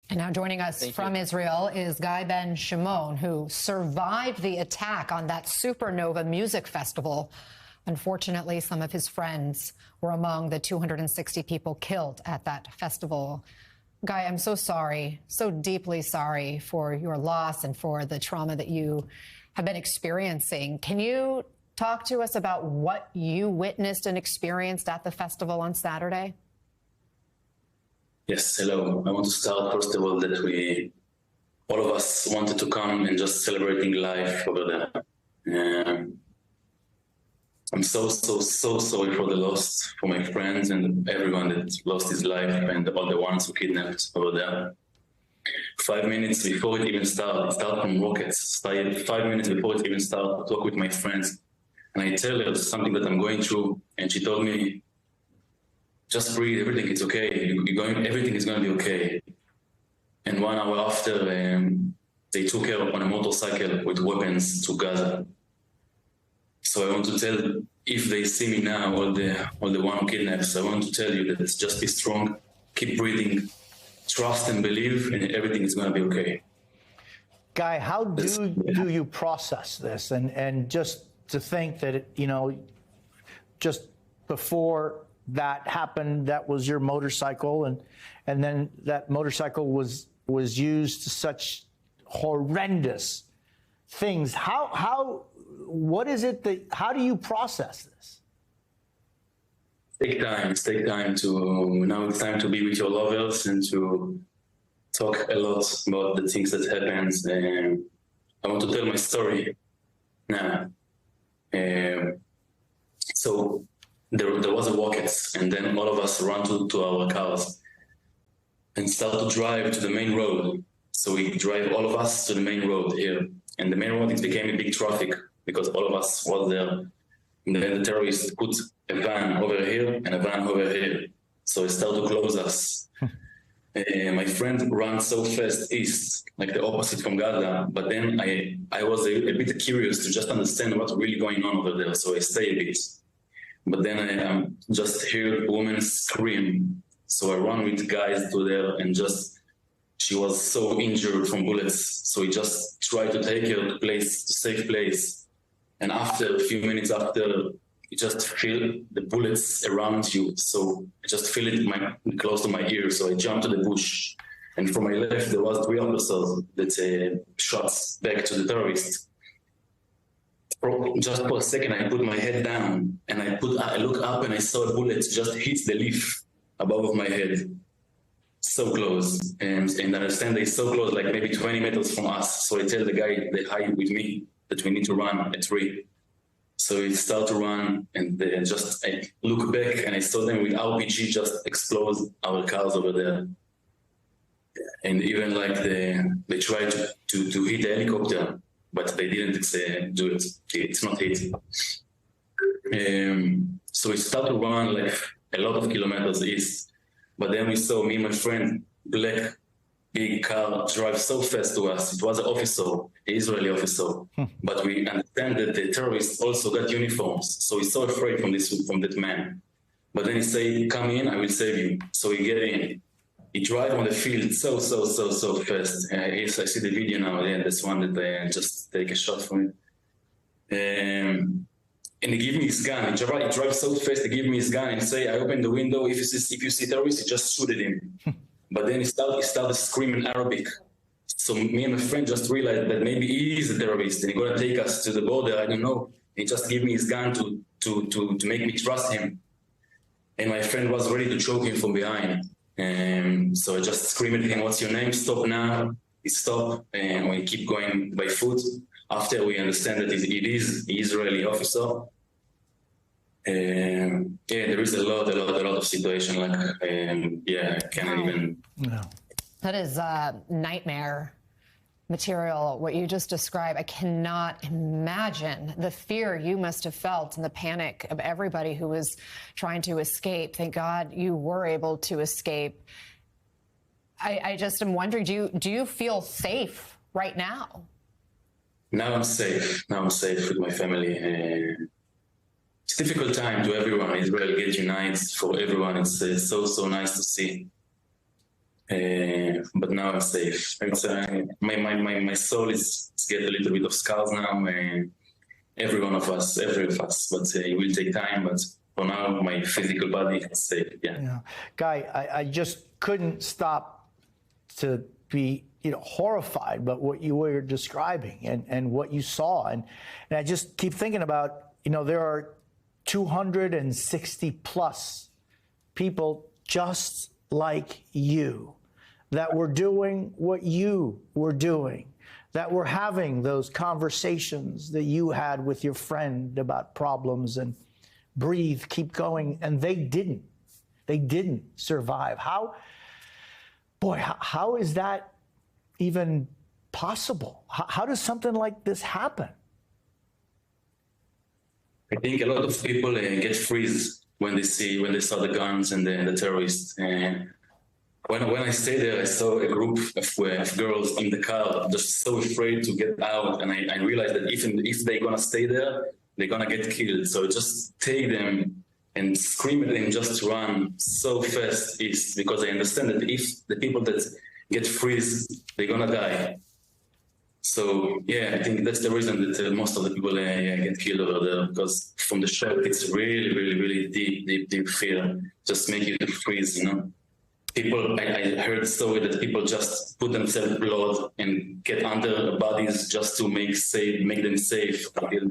And now joining us from Israel is Guy Ben Shimon, who survived the attack on that Supernova music festival. Unfortunately, some of his friends were among the 260 people killed at that festival. Guy, I'm so sorry, so deeply sorry for your loss and for the trauma that you have been experiencing. Can you talk to us about what you witnessed and experienced at the festival on Saturday? Yes, hello. I want to start, first of all, that all of us wanted to come and just celebrating life over there. I'm so sorry for the loss, for my friends and everyone that lost his life and all the ones who kidnapped over there. 5 minutes before it even started, it started from rockets. 5 minutes before it even started, I talked with my friends and I tell her something that I'm going through, and she told me, just breathe, everything is okay. Everything is going to be okay. And 1 hour after, they took her on a motorcycle with weapons to Gaza. So I want to tell, if they see me now, all the one who kidnaps, I want to tell you that just be strong, keep breathing, trust and believe, and everything is going to be okay. Guy, how do you process this? And just to think that, just before that happened, that was your motorcycle, and then that motorcycle was used to such horrendous things. What is it that, how do you process this? Take time now it's time to be with your lovers and to talk a lot about the things that happened. I want to tell my story now. So there was a rockets, and then all of us ran to our cars and start to drive to the main road. So we drive all of us to the main road here, and the main road, it became a big traffic because all of us was there. And then the terrorists put a van over here and a van over here. So it started to close us. My friend ran so fast east, like the opposite from Gaza, but then I was a bit curious to just understand what's really going on over there, so I stayed a bit. But then I just heard a woman scream. So I ran with guys to there, and she was so injured from bullets. So we just tried to take her to safe place. And after a few minutes after, you just feel the bullets around you. So I just feel it close to my ear. So I jumped to the bush. And from my left, there was 3 officers that shot back to the terrorists. Just for a second, I put my head down and I look up and I saw a bullet just hit the leaf above my head. So close. And I understand they're so close, like maybe 20 meters from us. So I tell the guy they hide with me that we need to run at 3. So we start to run, and I look back and I saw them with RPG just explode our cars over there. And even like they tried to hit the helicopter, but they didn't do it. It's not hit. So we start to run like a lot of kilometers east. But then we saw me and my friend, black, big car, drive so fast to us. It was an officer, an Israeli officer. But we understand that the terrorists also got uniforms. So we're so afraid from that man. But then he say, come in, I will save you. So we get in. He drive on the field so fast. Yes, I see the video now. Yeah, that's one that I just take a shot from it. And he give me his gun. He drive so fast. He give me his gun and say, "I open the window. If you see terrorists, you just shoot at him." But then he started screaming Arabic. So me and my friend just realized that maybe he is a terrorist and he's gonna take us to the border. I don't know. He just give me his gun to make me trust him. And my friend was ready to choke him from behind. So I just screamed at him, "What's your name? Stop now!" He stopped, and we keep going by foot. After we understand that it is an Israeli officer, there is a lot of situation. Like, I can't even. No. That is nightmare material, what you just described. I cannot imagine the fear you must have felt and the panic of everybody who was trying to escape. Thank God you were able to escape. I just am wondering, do you feel safe right now? Now I'm safe. Now I'm safe with my family. It's a difficult time to everyone. Israel get unites for everyone. It's so nice to see. but now I'm safe. It's, my soul is get a little bit of scars now. Every of us, but it will take time. But for now, my physical body is safe. Yeah. Guy, I just couldn't stop to be, horrified by what you were describing and what you saw. And I just keep thinking about, there are 260 plus people just like you that were doing what you were doing, that were having those conversations that you had with your friend about problems and breathe, keep going. And they didn't survive. How is that even possible? How does something like this happen? I think a lot of people get freeze when they saw the guns and the terrorists. And when I stayed there, I saw a group of girls in the car, just so afraid to get out. And I realized that if they're gonna stay there, they're gonna get killed. So just take them and scream at them, just run so fast east, because I understand that if the people that get freeze, they're gonna die. So yeah, I think that's the reason that most of the people get killed over there, because from the shock, it's really, really, really deep fear, just make you freeze, People, I heard a story that people just put themselves blood and get under bodies just to make them safe until